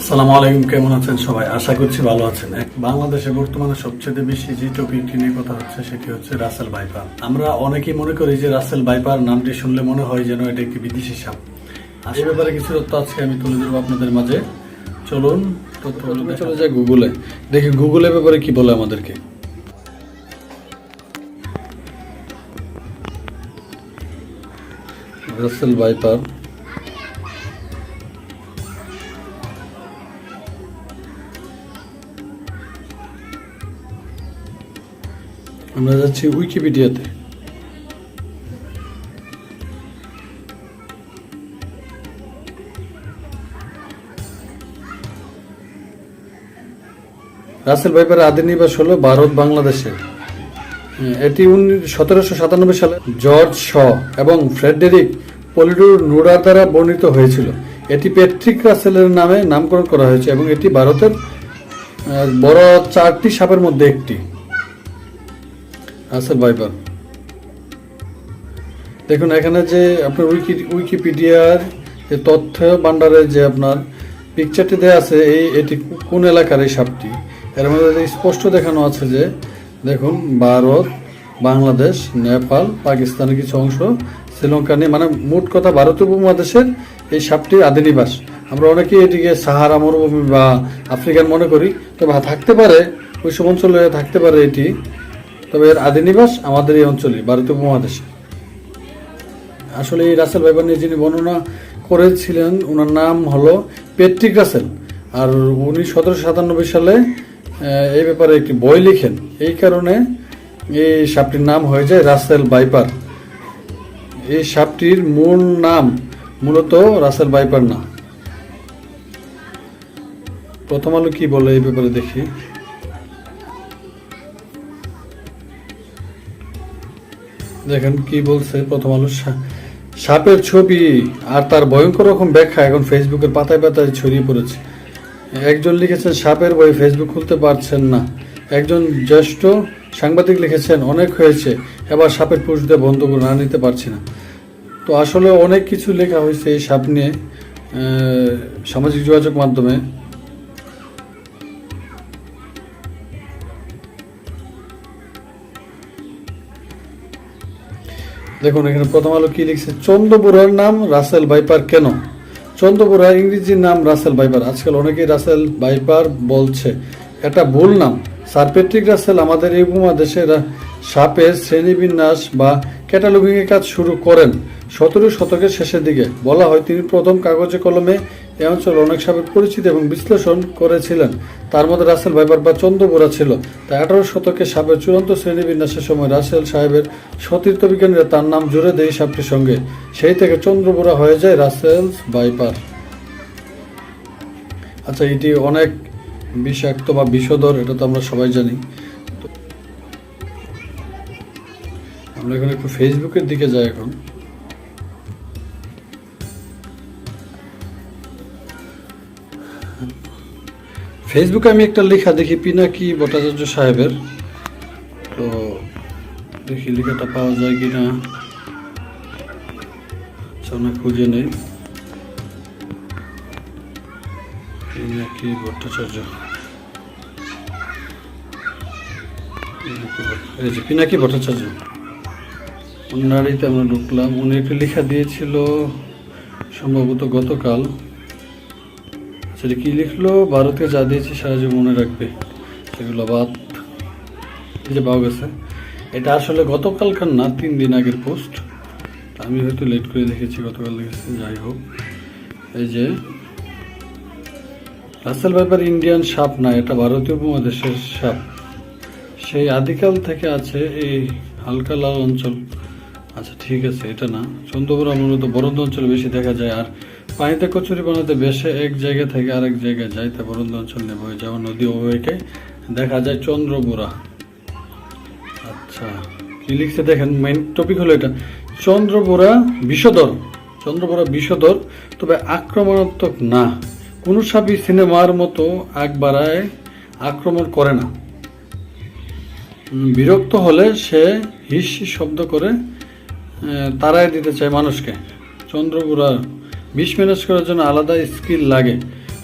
আসসালামু আলাইকুম, কেমন আছেন সবাই? আশা করছি ভালো আছেন। বাংলাদেশে বর্তমানে সবচেয়ে বেশি যে টপিকটি নিয়ে কথা হচ্ছে সেটি হচ্ছে রাসেল ভাইপার। আমরা অনেকেই মনে করি যে রাসেল ভাইপার নামটি শুনলে মনে হয় যেন এটা একটি বিদেশি সাপ। আর এই ব্যাপারে কিছু তথ্য আজকে আমি তুলে ধরবো আপনাদের মাঝে। চলুন তথ্য চলে যায় গুগলে, দেখি গুগলের ব্যাপারে কি বলে আমাদেরকে। রাসেল ভাইপার আমরা যাচ্ছি উইকিপিডিয়াতে। রাসেল ভাইপারের আদি নিবাস হলো ভারত বাংলাদেশে। এটি 1797 সালে জর্জ শ এবং ফ্রেডেরিক পলিডোর নুরার দ্বারা বর্ণিত হয়েছিল। এটি প্যাট্রিক রাসেলের নামে নামকরণ করা হয়েছে এবং এটি ভারতের বড় 4টি সাপের মধ্যে একটি। রাসেল ভাইপার দেখুন এখানে যে আপনার উইকিপিডিয়ার যে তথ্য ভান্ডারে যে আপনার পিকচারটি দেওয়া আছে, এটি কোন এলাকার এই সাপটি, এর মধ্যে স্পষ্ট দেখানো আছে যে দেখুন ভারত, বাংলাদেশ, নেপাল, পাকিস্তানের কিছু অংশ, শ্রীলঙ্কা নিয়ে, মানে মোট কথা ভারত উপমহাদেশের এই সাপটির আদি নিবাস। আমরা অনেকেই এটিকে সাহারা মরুভূমি বা আফ্রিকান মনে করি, তবে থাকতে পারে ওই সব অঞ্চলে থাকতে পারে এটি, তবে এর আদি নিবাস আমাদের এই অঞ্চলে ভারত উপমহাদেশে। আসলে এই রাসেল ভাইপার নিয়ে যিনি বর্ণনা করেছিলেন ওনার নাম হলো প্যাট্রিক রাসেল, আর উনি 1797 সালে এই ব্যাপারে একটি বই লিখেন। এই কারণে এই সাপটির নাম হয়ে যায় রাসেল ভাইপার। এই সাপটির মূল নাম মূলত রাসেল ভাইপার না। প্রথম আলো কি বলে এই ব্যাপারে দেখি। দেখেন কি বলছে প্রথম আলো। সাপের ছবি আর তার ভয়ঙ্কর রকম ব্যাখ্যা এখন ফেসবুকের পাতায় পাতায় ছড়িয়ে পড়েছে। একজন লিখেছেন সাপের বই ফেসবুক খুলতে পারছেন না। একজন জ্যেষ্ঠ সাংবাদিক লিখেছেন অনেক হয়েছে, এবার সাপের পুষ দিয়ে বন্ধ করে না নিতে পারছি না। তো আসলে অনেক কিছু লেখা হয়েছে এই সাপ নিয়ে সামাজিক যোগাযোগ মাধ্যমে। দেখুন এখানে প্রথম আলো কি লিখছে, চন্দ্রপুরার নাম রাসেল ভাইপার কেন? চন্দ্রপুরা ইংরেজি নাম রাসেল ভাইপার। আজকাল অনেকেই রাসেল ভাইপার বলছে, এটা ভুল নাম। স্যার প্যাট্রিক রাসেল আমাদের এই উপমহাদেশের সাপের শ্রেণীবিন্যাস বা ক্যাটালগিং এর কাজ শুরু করেন 17 শতকের শেষের দিকে। বলা হয় তিনি প্রথম কাগজে কলমে এই অঞ্চলে অনেক সাপের পরিচিতি এবং বিশ্লেষণ করেছিলেন। তার মধ্যে রাসেল ভাইপার বা চন্দ্রপুরা ছিল। তাই 18 শতকে সাপের চূড়ান্ত শ্রেণীবিন্যাসের সময় রাসেল সাহেবের সতীর্থ বিজ্ঞানীরা তার নাম জুড়ে দেয় সাপটির সঙ্গে। সেই থেকে চন্দ্রপুরা হয়ে যায় রাসেল ভাইপার। আচ্ছা, এটি অনেক বিষাক্ত বা বিষধর, এটা তো আমরা সবাই জানি। আমরা এখন একটু ফেসবুকের দিকে যাই। এখন ফেসবুকে আমি একটা লেখা দেখি পিনাকি ভট্টাচার্য সাহেবের, তো দেখি লেখাটা পাওয়া যায় কিনা। না খুঁজে নেই। পিনাকি ভট্টাচার্য, পিনাকি ভট্টাচার্য উনারিতে আমরা ঢুকলাম। উনি একটা লেখা দিয়েছিল সম্ভবত গতকাল। সেটা কি লিখলো, ভারতকে যা দিয়েছে সারা জীবন মনে রাখবে, সেগুলো বাদ। এই যে পাওয়া গেছে, এটা আসলে গতকালকার না, 3 দিন আগের পোস্ট। আমি হয়তো লেট করে দেখেছি, গতকাল দেখেছি। যাই হোক, এই যে রাসেল ভাইপার ইন্ডিয়ান সাপ না, এটা ভারতীয় উপমহাদেশের সাপ। সেই আদিকাল থেকে আছে এই হালকা লাল অঞ্চল। আচ্ছা ঠিক আছে, এটা না। চন্দ্রপুরা মূলত বরন্দ অঞ্চলে বেশি দেখা যায়, আর পানিতে কচুরি বানাতে বেশে এক জায়গা থেকে আরেক জায়গায় যায়, তা বরন্দ অঞ্চল নিয়ে বয়ে যাওয়া নদী অববাহিকায় দেখা যায় চন্দ্রপুরা। আচ্ছা কি লিখছে দেখেন, মেইন টপিক হলো এটা, চন্দ্রপুরা বিষধর। চন্দ্রপুরা বিষধর, তবে আক্রমণাত্মক না। কোনো সাপই সিনেমার মতো আগ বাড়ায় আক্রমণ করে না। বিরক্ত হলে সে হিস শব্দ করে তাড়ায় দিতে চায় মানুষকে। চন্দ্রপুরা বিষ ম্যানেজ করার জন্য আলাদা স্কিল লাগে।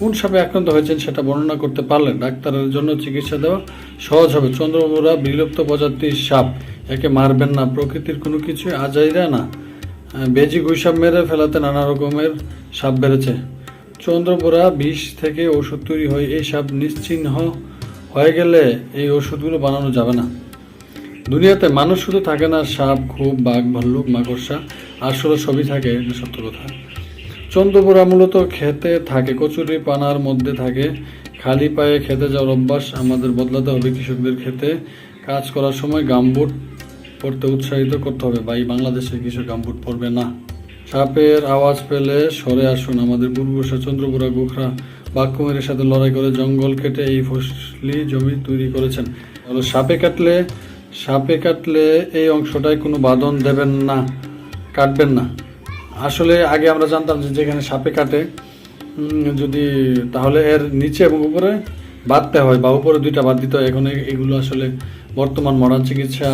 কোন সাপে আক্রান্ত হয়েছেন সেটা বর্ণনা করতে পারলে ডাক্তারের জন্য চিকিৎসা দেওয়া সহজ হবে। চন্দ্রমুড়া বিলুপ্ত প্রজাতির সাপ, একে মারবেন না, প্রকৃতির কোনো কিছু আজাইরা না। বেজি গুইসাপ মেরে ফেলাতে নানা রকমের সাপ বেড়েছে। চন্দ্রমুড়া বিষ থেকে ওষুধ তৈরি হয়, এই সাপ নিশ্চিহ্ন হয়ে গেলে এই ওষুধগুলো বানানো যাবে না। দুনিয়াতে মানুষ শুধু থাকে না, সাপ, খুব, বাঘ, ভাল্লুক, মাকড়সা, আসলে সবই থাকে, এটা সত্য কথা। চন্দ্রপুরা মূলত খেতে থাকে, কচুরি পানার মধ্যে থাকে। খালি পায়ে খেতে যাওয়ার অভ্যাস আমাদের বদলাতে হবে। কৃষকদের খেতে কাজ করার সময় গামবুট পরতে উৎসাহিত করতে হবে। ভাই, বাংলাদেশে কৃষক গামবুট পরবে না। সাপের আওয়াজ পেলে সরে আসুন। আমাদের পূর্বপুরুষরা চন্দ্রপুরা, গোখরা, বাঘকুমারীর সাথে লড়াই করে জঙ্গল কেটে এই ফসলি জমি তৈরি করেছেন। সাপে কাটলে এই অংশটায় কোনো বাঁধন দেবেন না, কাটবেন না। আসলে আগে আমরা জানতাম যে যেখানে সাপে কাটে যদি, তাহলে এর নিচে এবং উপরে বাঁধতে হয়, বা উপরে দুইটা বাদ দিতে হয়। এখন এগুলো আসলে বর্তমান মডার্ন চিকিৎসা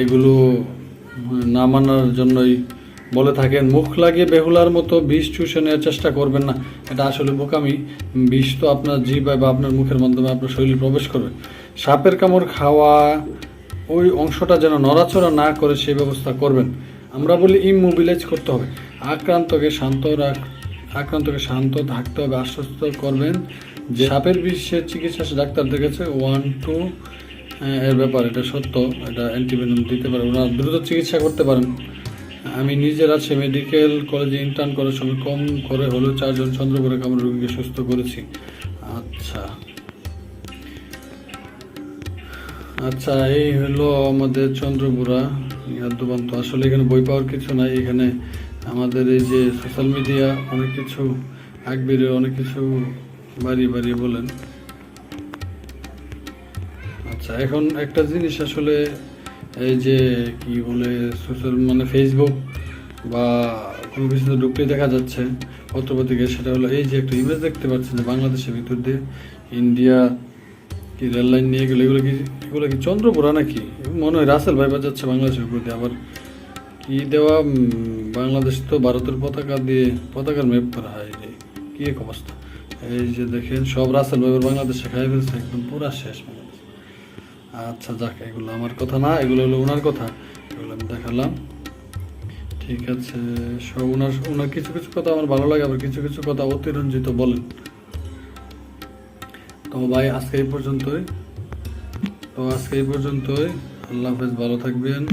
এগুলো না মানার জন্যই বলে থাকেন। মুখ লাগিয়ে বেহুলার মতো বিষ চুষে নেওয়ার চেষ্টা করবেন না, এটা আসলে বোকামি। বিষ তো আপনার জিহ্বায় বা আপনার মুখের মাধ্যমে আপনার শরীরে প্রবেশ করবে। সাপের কামড় খাওয়া ওই অংশটা যেন নড়াচড়া না করে সেই ব্যবস্থা করবেন। আমরা বলি ইমোবিলাইজ করতে হবে। আক্রান্তকে শান্ত থাকতে হবে, আশ্বস্ত করবেন যে সাপের বিষের চিকিৎসা ডাক্তার দেখেছে 1-2 এর ব্যাপার, এটা সত্য, এটা অ্যান্টিভেনম দিতে পারে, ওনারা দ্রুত চিকিৎসা করতে পারেন। আমি নিজের আছে মেডিকেল কলেজে ইন্টার্ন করার সময় কম করে হলেও 4 জন চন্দ্রপুরা কামড় রোগীকে সুস্থ করেছি। আচ্ছা, এই হলো আমাদের চন্দ্রপুরা ইয়াদুবান্ত। আসলে এখানে বই পাওয়ার কিছু নাই, এখানে আমাদের এই যে সোশ্যাল মিডিয়া অনেক কিছু আকবিরে অনেক কিছু বাড়িয়ে বলেন। আচ্ছা, এখন একটা জিনিস আসলে এই যে কি বলে সোশ্যাল মানে ফেসবুক বা কোনো কিছুতে ঢুকলেই দেখা যাচ্ছে পত্রপত্রিকায়, সেটা হলো এই যে একটা ইমেজ দেখতে পাচ্ছেন যে বাংলাদেশের ভিতর দিয়ে ইন্ডিয়া কি রেল লাইন নিয়ে গেলো, এগুলো কি চন্দ্রপুরা নাকি? মনে হয় রাসেল ভাই বাজাচ্ছে বাংলাদেশের উপর দিয়ে। আবার কি দেওয়া, বাংলাদেশ তো ভারতের পতাকার ম্যাপ করা হয়, কি এক অবস্থা। এই যে দেখেন সব রাসেল ভাই বাংলাদেশে খাই ফেলছে, একদম পুরা শেষ বাংলাদেশ। আচ্ছা যাক, এগুলো আমার কথা না, এগুলো হলো ওনার কথা, এগুলো আমি দেখালাম। ঠিক আছে, সব ওনার কিছু কথা আমার ভালো লাগে, আবার কিছু কথা অতিরঞ্জিত বলেন। তো ভাই আজকে এই পর্যন্তই। আল্লাহ হাফেজ, ভালো থাকবেন।